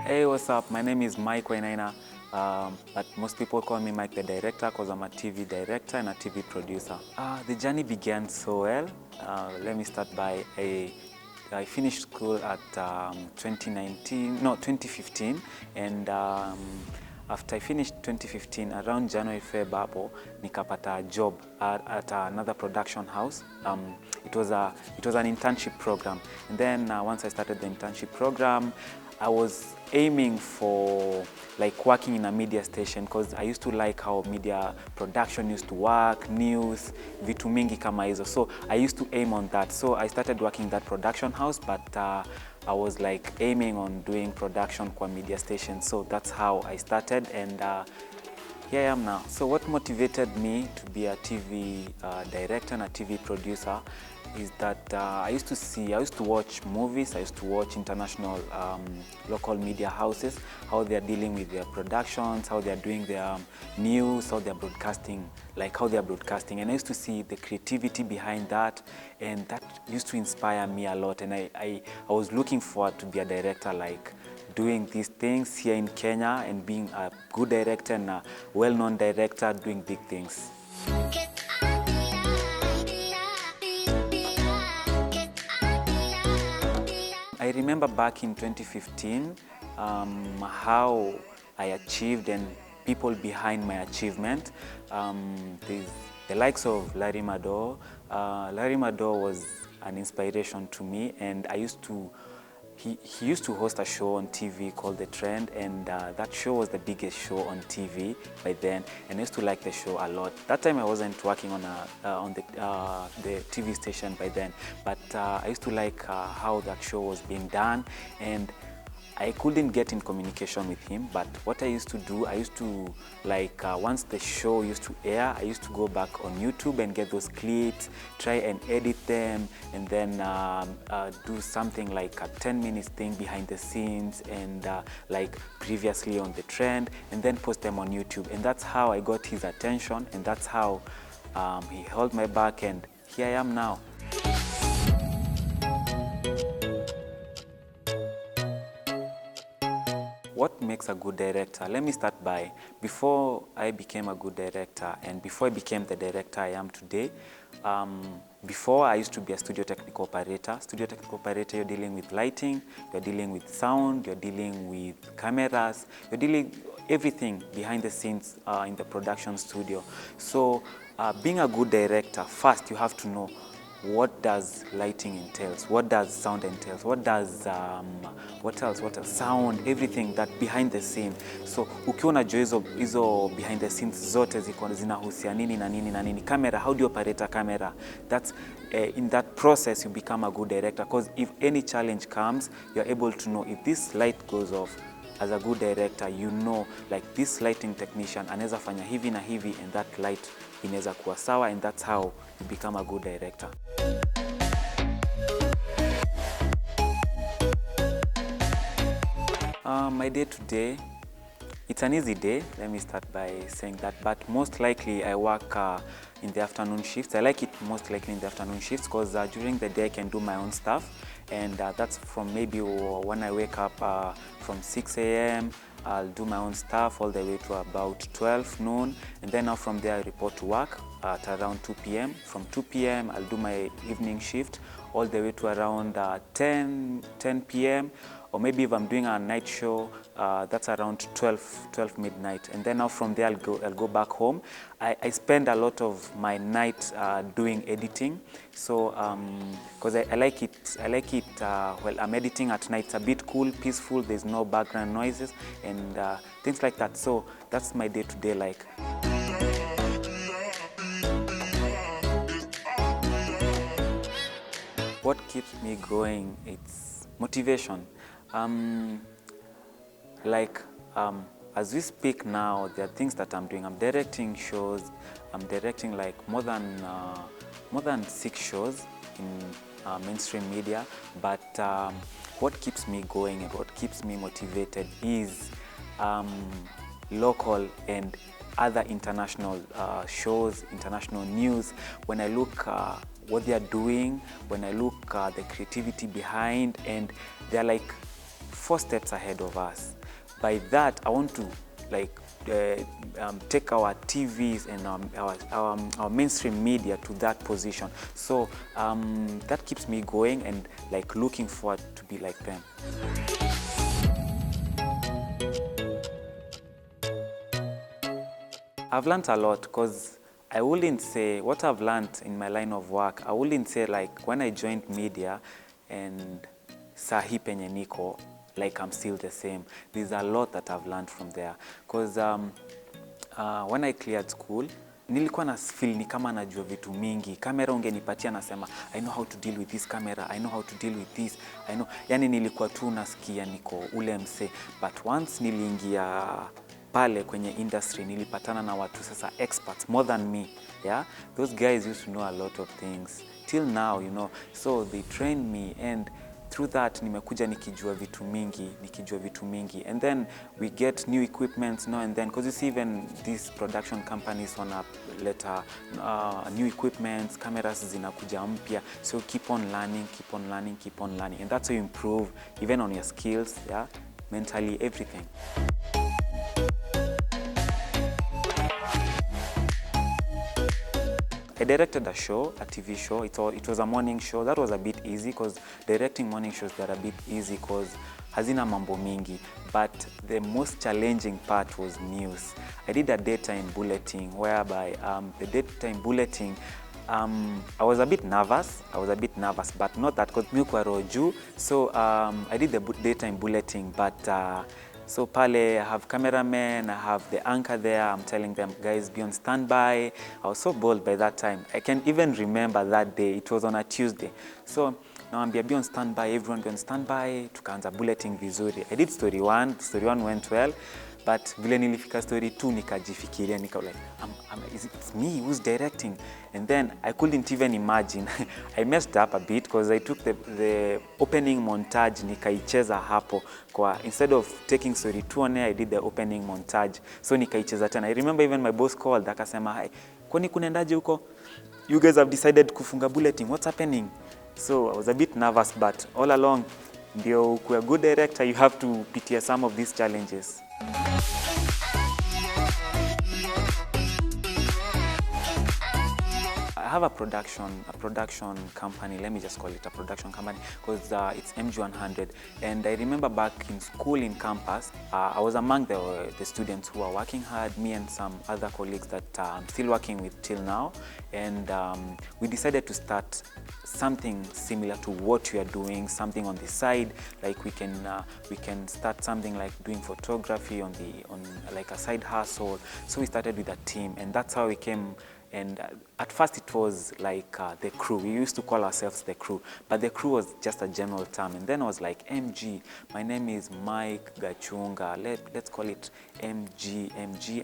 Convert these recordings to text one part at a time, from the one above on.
Hey, what's up? My name is Mike Wainaina, but most people call me Mike the director because I'm a TV director and a TV producer. The journey began so well. Let me start by I finished school at 2015, and after I finished 2015, around January, February, nikapata a job at another production house. It was an internship program, and then once I started the internship program, I was aiming for like working in a media station because I used to like how media production used to work, news, vitu mingi kama hizo. So I used to aim on that. So I started working that production house, but I was like aiming on doing production kwa media station. So that's how I started, and here I am now. So what motivated me to be a TV director and a TV producer is that I used to watch movies, I used to watch international local media houses, how they're dealing with their productions, how they're doing their news, how they're broadcasting, and I used to see the creativity behind that, and that used to inspire me a lot, and I was looking forward to be a director, like doing these things here in Kenya and being a good director and a well-known director doing big things. I remember back in 2015 how I achieved and people behind my achievement. The likes of Larry Madore. Larry Madore was an inspiration to me, and he used to host a show on TV called The Trend, and that show was the biggest show on TV by then, and I used to like the show a lot. That time I wasn't working on the TV station by then, but I used to like how that show was being done, and I couldn't get in communication with him, but what I used to do, once the show used to air, I used to go back on YouTube and get those clips, try and edit them, and then do something like a 10-minute thing behind the scenes and like previously on The Trend, and then post them on YouTube. And that's how I got his attention, and that's how he held my back, and here I am now. What makes a good director? Let me start by, before I became a good director and before I became the director I am today, before I used to be a studio technical operator. Studio technical operator, you're dealing with lighting, you're dealing with sound, you're dealing with cameras, you're dealing everything behind the scenes in the production studio. So being a good director, first you have to know what does lighting entails, what does sound entails, what else, sound, everything that behind the scene. So ukiwa unajua hizo behind the scenes zote zinahusia nini na nini na nini, camera, how do you operate a camera, that's in that process you become a good director, because if any challenge comes, you're able to know if this light goes off. As a good director, you know, like this lighting technician anaweza fanya hivi na hivi, and that light inaweza kuwa sawa, and that's how you become a good director. My day to day, it's an easy day, let me start by saying that, but most likely I work in the afternoon shifts. I like it most likely in the afternoon shifts because during the day I can do my own stuff, and that's from maybe when I wake up from 6 a.m. I'll do my own stuff all the way to about 12 noon, and then now from there I report to work at around 2 p.m. From 2 p.m. I'll do my evening shift all the way to around 10 p.m. or maybe if I'm doing a night show, that's around 12 midnight. And then now from there I'll go back home. I spend a lot of my night doing editing. So because I like it while I'm editing at night, it's a bit cool, peaceful, there's no background noises and things like that. So that's my day-to-day like. What keeps me going, it's motivation. As we speak now, there are things that I'm doing. I'm directing shows. I'm directing like more than 6 shows in mainstream media. But what keeps me going and what keeps me motivated is local and other international shows, international news. When I look what they are doing, when I look the creativity behind, and they're like 4 steps ahead of us. By that, I want to like take our TVs and our mainstream media to that position. So that keeps me going and like looking forward to be like them. I've learned a lot because I wouldn't say what I've learned in my line of work. I wouldn't say like when I joined media and sahi penye niko, like I'm still the same. There's a lot that I've learned from there. Because when I cleared school, nilikuwa na feel ni kama najua vitu mingi. Kamera ungenipatia nasema, I know how to deal with this camera, I know how to deal with this, I know. Yani nilikuwa tu nasikia niko ule mse. But once niliingia pale kwenye industry, nilipatana na watu sasa experts, more than me. Yeah? Those guys used to know a lot of things. Till now, you know. So they trained me, and through that nimekuja nikijua vitu mingi, and then we get new equipment now and then, because you see even these production companies wanna leta new equipment, cameras zinakuja mpya, so keep on learning, and that's how you improve even on your skills, yeah, mentally, everything. I directed a show, a TV show. It was a morning show. That was a bit easy because directing morning shows, they're a bit easy because hazina mambo mingi. But the most challenging part was news. I did a daytime bulletin whereby the daytime bulletin, I was a bit nervous, but not that because milk roju. So I did the daytime bulletin, but so pale, I have cameramen, I have the anchor there, I'm telling them, guys, be on standby. I was so bold by that time. I can even remember that day, it was on a Tuesday. So now I'm be on standby, everyone be on standby, tukaanza bulletin vizuri. I did story 1 went well, but vile nilifika story 2 nikajifikiria, like, is it me who's directing? And then I couldn't even imagine. I messed up a bit because I took the opening montage nikaicheza hapo. Instead of taking story 2 on air, I did the opening montage. So nikaicheza tena. I remember even my boss called, akasema, "Hi, kwani kunaendaje huko? You guys have decided kufunga bulletin. What's happening?" So I was a bit nervous, but all along, ndio ukuwe a good director, you have to pitia some of these challenges. I have a production company. Let me just call it a production company because it's MG100. And I remember back in school in campus, I was among the students who are working hard, me and some other colleagues that I'm still working with till now. And we decided to start something similar to what we are doing, something on the side, like we can start something like doing photography on like a side hustle. So we started with a team, and that's how we came. And at first it was like the crew. We used to call ourselves the crew, but the crew was just a general term. And then I was like, MG, my name is Mike Gachunga, let's call it MG,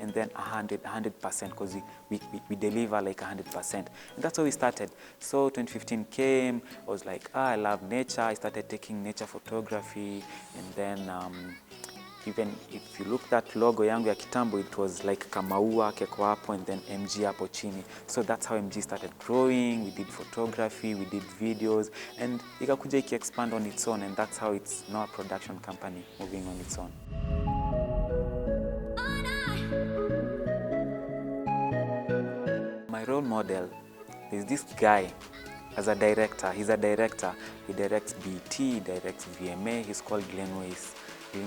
and then 100%, because we deliver like 100%. And that's how we started. So 2015 came, I was like, I love nature. I started taking nature photography, and then even if you look that logo yangu ya kitambo, it was like kamaua keko hapo and then MG hapo chini. So that's how MG started growing. We did photography, we did videos, and ikakuja iki-expand on its own, and that's how it's now a production company moving on its own. My role model is this guy as a director. He's a director. He directs BT, he directs VMA. He's called Glenn Weiss.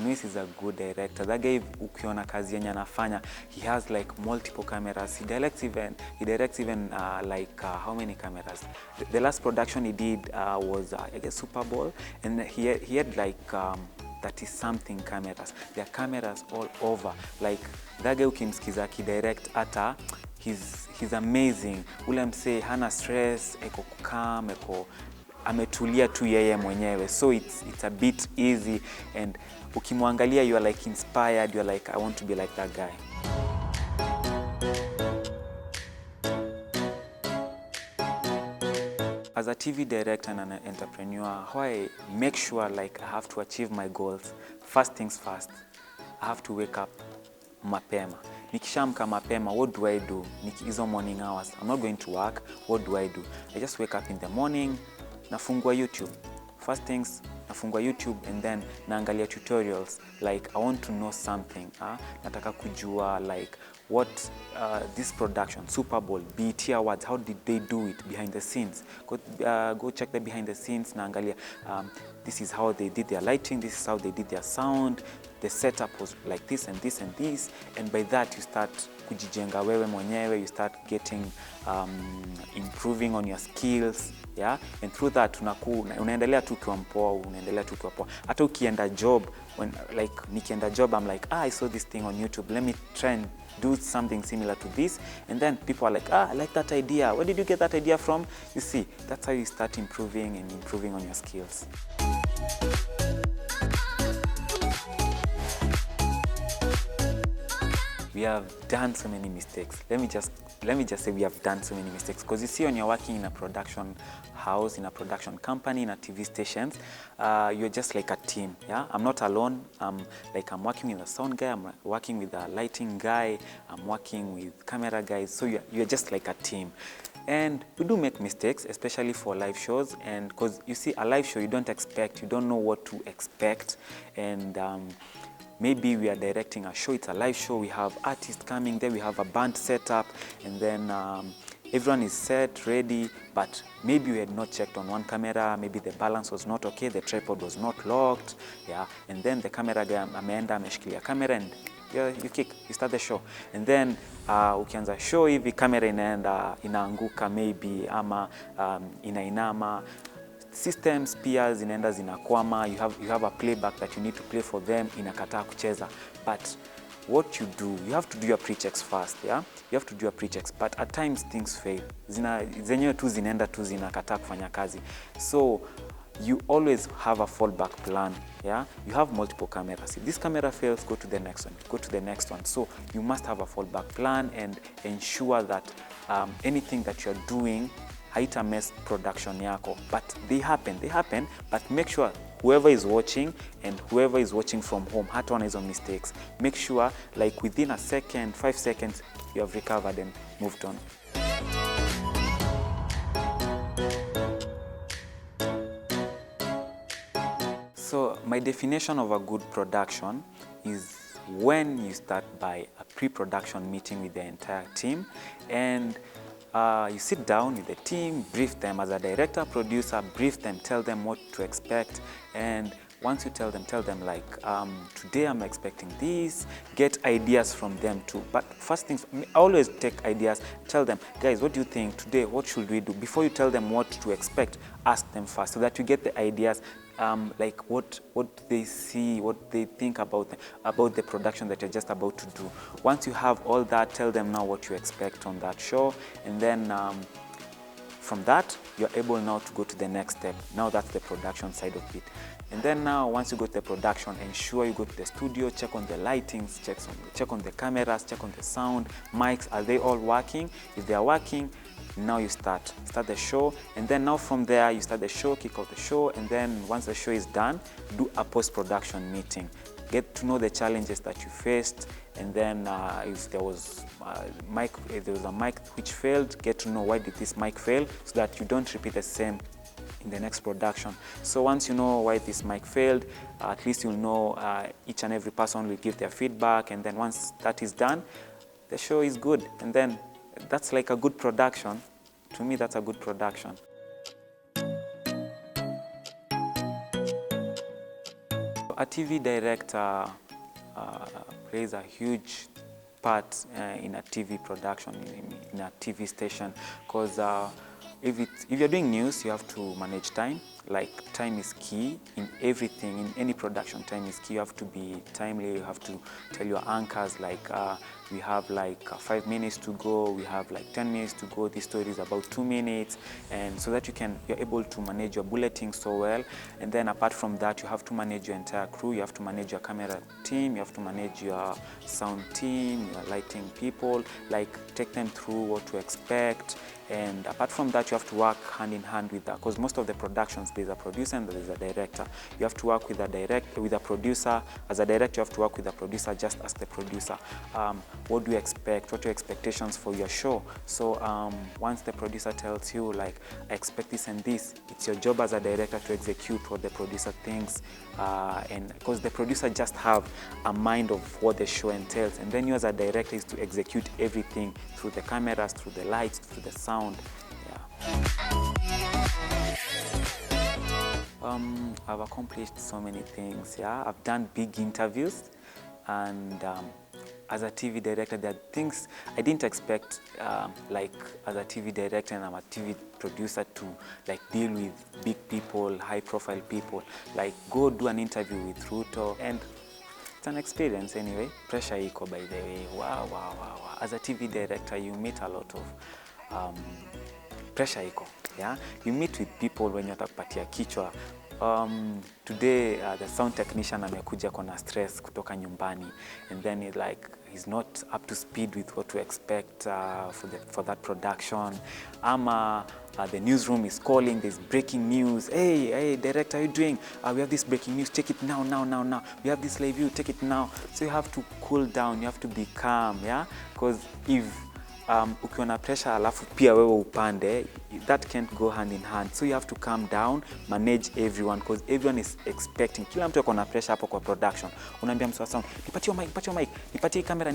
Luis is a good director. That guy, ukiona kazi yenye anafanya, he has like multiple cameras. He directs even like how many cameras? The last production he did was I guess Super Bowl, and he had like 30-something cameras. There are cameras all over. Like that guy ukimsikiza akidirect ata, he's amazing. Ule mse hana stress, eko calm, eko ametulia tu yeye mwenyewe. So it's a bit easy, and ukimwangalia you are like inspired, you are like, I want to be like that guy. As a TV director and an entrepreneur, how I make sure like I have to achieve my goals. First things first, I have to wake up mapema. Nikishamka mapema, what do I do? Hizo morning hours, I'm not going to work. What do? I just wake up in the morning, nafungua YouTube. First things, nafungua YouTube and then naangalia tutorials like I want to know something. Nataka kujua like what this production, Super Bowl, BET Awards, how did they do it behind the scenes? Go check the behind the scenes, naangalia this is how they did their lighting, this is how they did their sound, the setup was like this and this and this, and by that you start kujijenga wewe mwenyewe, you start getting improving on your skills, yeah, and through that unaendelea tu ukiwa mpoa, unaendelea tu ukiwa poa. Hata ukienda job, when like nikienda job I'm like, I saw this thing on YouTube, let me try and do something similar to this, and then people are like, I like that idea, where did you get that idea from? You see, that's how you start improving and improving on your skills. We have done so many mistakes. Let me just say we have done so many mistakes, because you see, when you're working in a production house, in a production company, in a TV stations, you're just like a team. Yeah, I'm not alone. I'm working with a sound guy, I'm working with a lighting guy, I'm working with camera guys. So you're just like a team. And we do make mistakes, especially for live shows, and because you see, a live show, you don't know what to expect, and maybe we are directing a show, it's a live show, we have artists coming there, we have a band set up, and then everyone is set, ready, but maybe we had not checked on one camera, maybe the balance was not okay, the tripod was not locked, yeah, and then the camera guy ameenda ameshikilia camera, and you start the show, and then ukianza show hivi camera inaanguka maybe, ama inainama, systems pia zinaenda zinakwama, you have a playback that you need to play for them, inakataa kucheza. But what you do, you have to do your pre-checks first, yeah? You have to do your pre-checks, but at times things fail. Zenyewe tu zinaenda tu zinakataa kufanya kazi. So you always have a fallback plan, yeah? You have multiple cameras. If this camera fails, go to the next one, go to the next one. So you must have a fallback plan and ensure that anything that you're doing haita mess production yako. But they happen, but make sure whoever is watching and whoever is watching from home hata wana hizo mistakes. Make sure like within a second, 5 seconds, you have recovered and moved on. So my definition of a good production is when you start by a pre-production meeting with the entire team, and you sit down with the team, brief them as a director, producer, brief them, tell them what to expect, and once you tell them like, today I'm expecting this, get ideas from them too. But first things, always take ideas, tell them, guys, what do you think today, what should we do? Before you tell them what to expect, ask them first so that you get the ideas, like what they see, what they think about the production that you're just about to do. Once you have all that, tell them now what you expect on that show, and then from that, you're able now to go to the next step. Now that's the production side of it. And then now, once you go to the production, ensure you go to the studio, check on the lightings, check on the cameras, check on the sound, mics, are they all working? If they are working, now you start the show, and then now from there you start the show, kick off the show, and then once the show is done, do a post-production meeting. Get to know the challenges that you faced, and then if there was a mic which failed, get to know why did this mic fail, so that you don't repeat the same in the next production. So once you know why this mic failed, at least you'll know each and every person will give their feedback, and then once that is done, the show is good, and then that's like a good production. To me, that's a good production. A TV director plays a huge part in a TV production, in a TV station, because if you're doing news, you have to manage time. Like, time is key in everything, in any production. Time is key. You have to be timely. You have to tell your anchors, like, we have like 5 minutes to go, we have like 10 minutes to go, this story is about 2 minutes, and so that you're able to manage your bulleting so well. And then apart from that, you have to manage your entire crew, you have to manage your camera team, you have to manage your sound team, your lighting people, like take them through what to expect. And apart from that, you have to work hand in hand with that, because most of the productions, there's a producer and there's a director. You have to work with a producer. As a director, you have to work with a producer. Just ask the producer, what do you expect? What are your expectations for your show? So once the producer tells you, like, I expect this and this, it's your job as a director to execute what the producer thinks, and because the producer just have a mind of what the show entails, and then you as a director is to execute everything through the cameras, through the lights, through the sound. I've accomplished so many things. I've done big interviews, and as a TV director, there are things I didn't expect, like as a TV director and I'm a TV producer, to like deal with big people, high profile people, like go do an interview with Ruto, and it's an experience anyway. Pressure iko, by the way. Wow. As a TV director, you meet a lot of pressure iko. You meet with people when you're takupatia kichwa. Today the sound technician amekuja kona stress kutoka nyumbani, and then he's not up to speed with what to expect for that production. The newsroom is calling, there's breaking news. Hey, director, how are you doing? We have this breaking news, take it now. We have this live view, take it now. So you have to cool down, you have to be calm, because if ukiwa na pressure alafu pia wewe upande, that can't go hand in hand. So you have to calm down, manage everyone, because everyone is expecting. Kila mtu akona pressure hapo kwa production. Unaambia mtu wa sound, nipatie mic, nipatie kamera,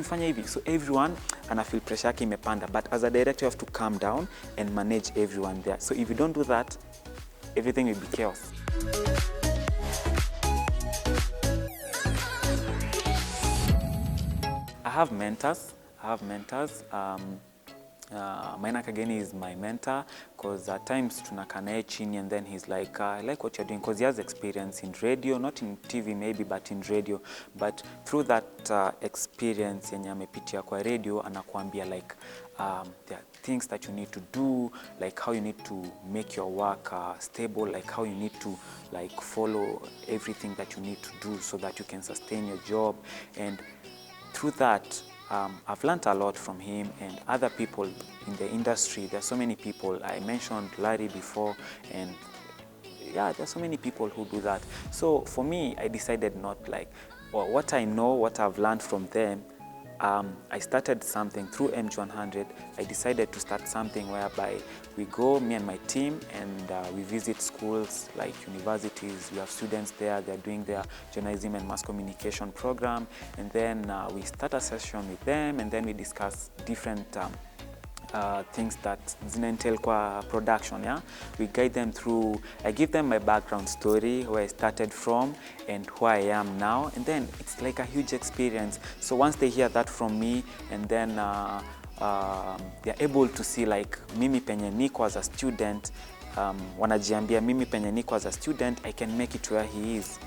fanya hivi. So everyone ana feel pressure yake imepanda. But as a director, you have to calm down and manage everyone there. So if you don't do that, everything will be chaos. I have mentors. Maina Kageni is my mentor, because at times tunakaa naye chini, and then he's like, I like what you're doing, because he has experience in radio, not in TV maybe, but in radio. But through that experience yenye amepitia kwa radio, anakuambia like there are things that you need to do, like how you need to make your work stable, like how you need to like follow everything that you need to do so that you can sustain your job. And through that, I've learned a lot from him and other people in the industry. There are so many people. I mentioned Larry before, and there are so many people who do that. So for me, I decided not like, what I know, what I've learned from them, I started something through MG100. I decided to start something whereby we go, me and my team, and we visit schools like universities. We have students there, they're doing their journalism and mass communication program, and then we start a session with them, and then we discuss different things that entail kwa production. We guide them through. I give them my background story, where I started from and who I am now, and then it's like a huge experience. So once they hear that from me, and then they're able to see like mimi penye niko as a student, wanajiambia mimi penye niko as a student, I can make it where he is.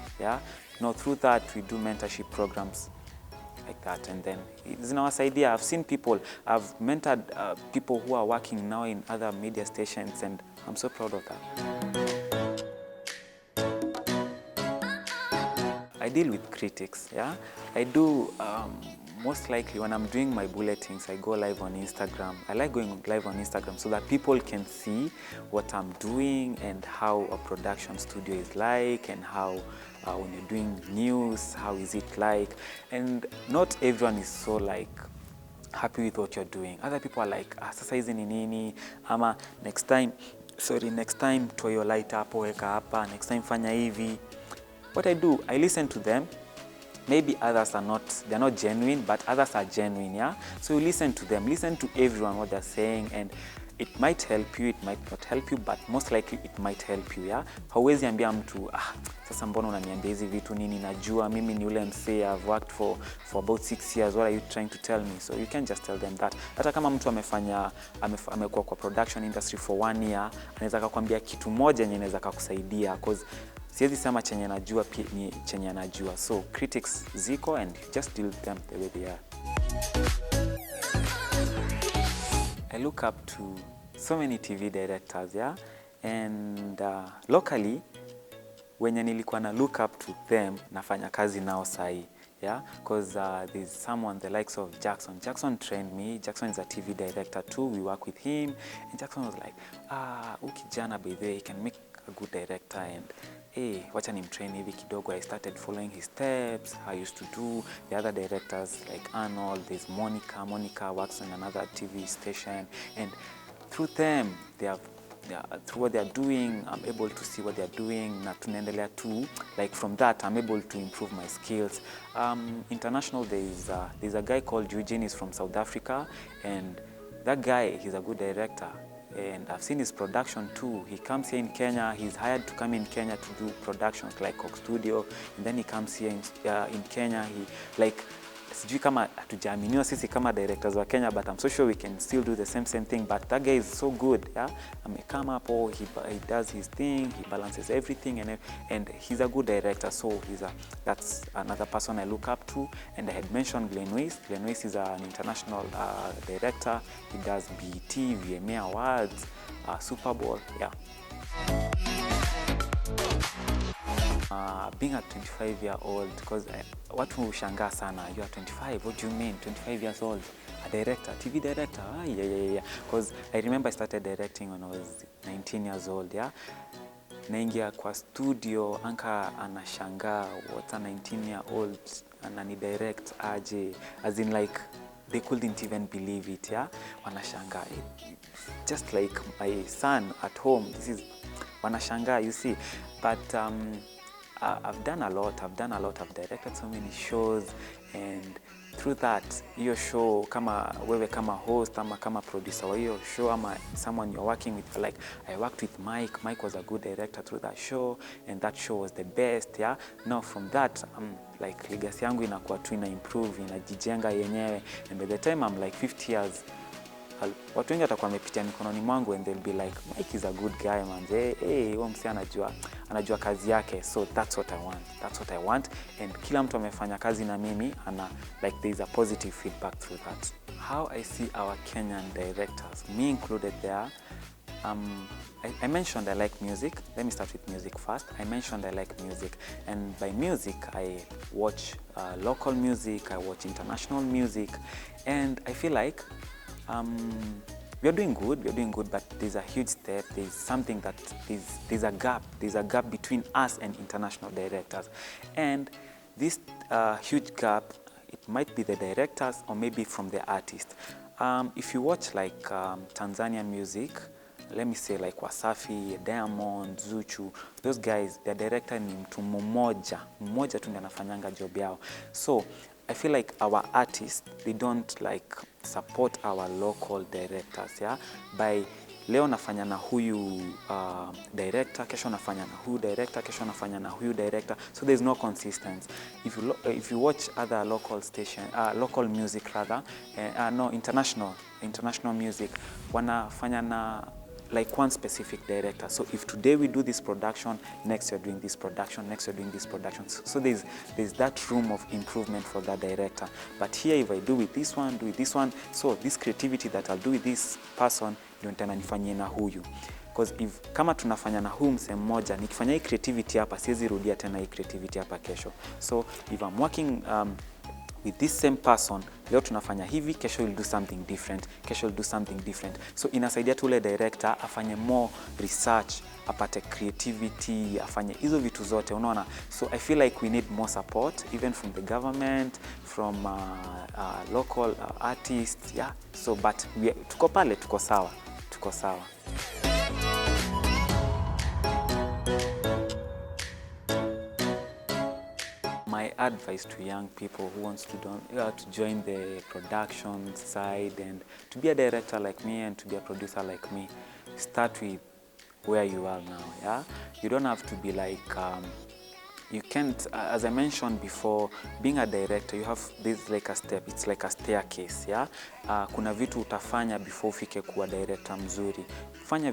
Through that we do mentorship programs like that, and then it's our idea. I've seen people, I've mentored people who are working now in other media stations, and I'm so proud of that. I deal with critics. I do, most likely when I'm doing my bulletins, I go live on Instagram. I like going live on Instagram so that people can see what I'm doing and how a production studio is like, and how when you're doing news, how is it like. And not everyone is so like happy with what you're doing. Other people are like, sasa hizi ni nini, ama next time toa your light hapo, weka hapa, next time fanya hivi. What I do, I listen to them. Maybe others are not, they're not genuine, but others are genuine, So you listen to them, listen to everyone, what they're saying, and it might help you, it might not help you, but most likely it might help you, Hauwezi ambia mtu, sasa mbona unaniambia hizi vitu nini, najua mimi ni ule msee, I've worked for about 6 years, what are you trying to tell me? So you can just tell them that. Hata kama mtu amekuwa kwa production industry for 1 year, anaweza kukwambia kitu moja yenye inaweza kukusaidia, because siwezi sema chenye najua pia ni chenye najua. So critics ziko, and just deal with them the way they are. I look up to so many TV directors, and locally, wenye nilikuwa na look up to them, nafanya kazi nao sahi, because there's someone the likes of Jackson. Jackson trained me. Jackson is a TV director too. We work with him, and Jackson was like, ukijana by the way, he can make a good director, and hey, wacha nimtrain hivi kidogo. I started following his steps. I used to do the other directors like Arnold, there's Monica works on another TV station, and through them, through what they are doing, I'm able to see what they are doing, na tunaendelea too. Like from that, I'm able to improve my skills. International, there's a guy called Eugene, he's from South Africa, and that guy, he's a good director. And I've seen his production too. He comes here in Kenya, he's hired to come in Kenya to do productions like Coke Studio, and then he comes here in Kenya, sijui kama hatujaaminiwa sisi kama directors wa Kenya, but I'm so sure we can still do the same thing. But that guy is so good, yeah. Come up, he does his thing, he balances everything, and he's a good director. So that's another person I look up to. And I had mentioned Glenn Weiss. Glenn Weiss is an international director. He does BET, VMA Awards, Super Bowl, yeah. Being a 25-year-old, because watu hushangaa sana, you are 25, what do you mean, 25 years old, a director, TV director, yeah. Because I remember I started directing when I was 19 years old, yeah. Naingia kwa studio, anka anashangaa, what a 19-year-old, anani direct aje, as in like, they couldn't even believe it, yeah. Wanashangaa, just like my son at home, this is, wanashangaa, you see, but I've done a lot. I've directed so many shows, and through that, your show, kama wewe kama host, ama kama producer wa hiyo show, ama someone you're working with, like I worked with Mike. Mike was a good director through that show, and that show was the best, yeah. Now from that, like legacy yangu inakuwa tu improve, inajijenga yenyewe, and by the time I'm like 50 years, watu wengi watakuwa wamepitia mikononi mwangu, and they'll be like, Mike is a good guy, man. Hey, huyo msee anajua kazi yake. So that's what I want. And kila mtu amefanya kazi na mimi, like there's a positive feedback through that. How I see our Kenyan directors, me included there. I mentioned I like music. Let me start with music first. I mentioned I like music, and by music I watch local music, I watch international music, and I feel like we're doing good, but there's a huge step. There's something that there's a gap between us and international directors, and this huge gap, it might be the directors or maybe from the artist. If you watch like Tanzanian music, let me say like Wasafi, Diamond, Zuchu, those guys, their director ni mtu mmoja tu ndiye anafanyanga job yao. So I feel like our artists, they don't like support our local directors, yeah. By leo nafanya na huyu director, kesho nafanya na huyu director, kesho nafanya na huyu director. So there's no consistency. If you watch other local local music rather, no, international music, wanafanya na like one specific director. So if today we do this production, next you're doing this production, next you're doing this production. So there's that room of improvement for that director. But here, if I do with this one, so this creativity that I'll do with this person, ndio tena nifanyie na huyu. Because if kama tunafanya na huyu mse mmoja, nikifanya hii creativity hapa, siwezi rudia tena hii creativity hapa kesho. So if I'm working with this same person, leo tunafanya hivi, kesho will do something different, kesho will do something different. So inasaidia tu ule director afanye more research, apate creativity, afanye hizo vitu zote, unaona. So I feel like we need more support, even from the government, from local artists, yeah. So but tuko pale, tuko sawa. My advice to young people who wants to join the production side and to be a director like me and to be a producer like me, start with where you are now, yeah? You don't have to be like, you can't, as I mentioned before, being a director, you have this like a step, it's like a staircase, yeah? Kuna vitu utafanya before ufike kuwa director mzuri. Fanya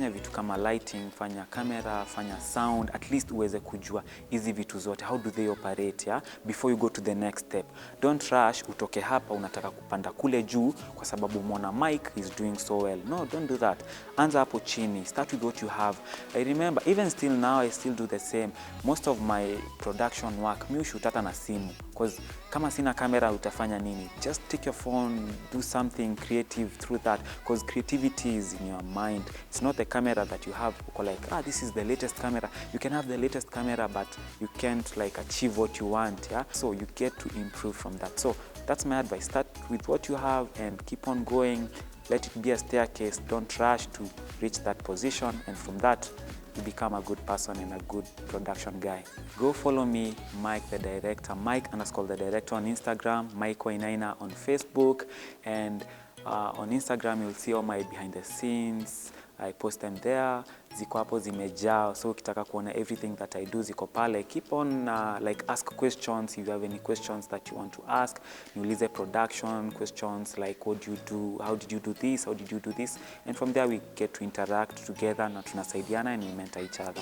vitu kama lighting, fanya camera, fanya sound, at least uweze kujua hizi vitu zote, how do they operate, yeah? Before you go to the next step. Don't rush, utoke hapa, unataka kupanda kule juu, kwa sababu umeona Mike is doing so well. No, don't do that. Anza hapo chini, start with what you have. I remember, even still now, I still do the same. Most of my production work, mi shoot hata na simu, because kama sina camera utafanya nini? Just take your phone, do something creative through that, because creativity is in your mind. It's not the camera that you have, like, this is the latest camera. You can have the latest camera, but you can't like achieve what you want, yeah? So you get to improve from that. So that's my advice. Start with what you have and keep on going. Let it be a staircase. Don't rush to reach that position, and from that you become a good person and a good production guy. Go follow me, Mike the Director, Mike_the Director on Instagram, Mike Wainaina on Facebook, and on Instagram you'll see all my behind the scenes. I post them there. Ziko hapo zimejaa, so ukitaka kuona everything that I do ziko pale. Keep on like ask questions if you have any questions that you want to ask. Niulize production questions like what do you do, how did you do this, how did you do this, and from there we get to interact together na tunasaidiana and we mentor each other.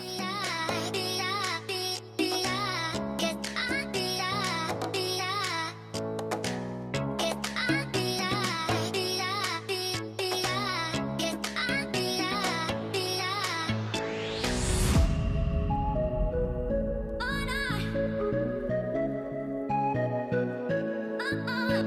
Oh, no.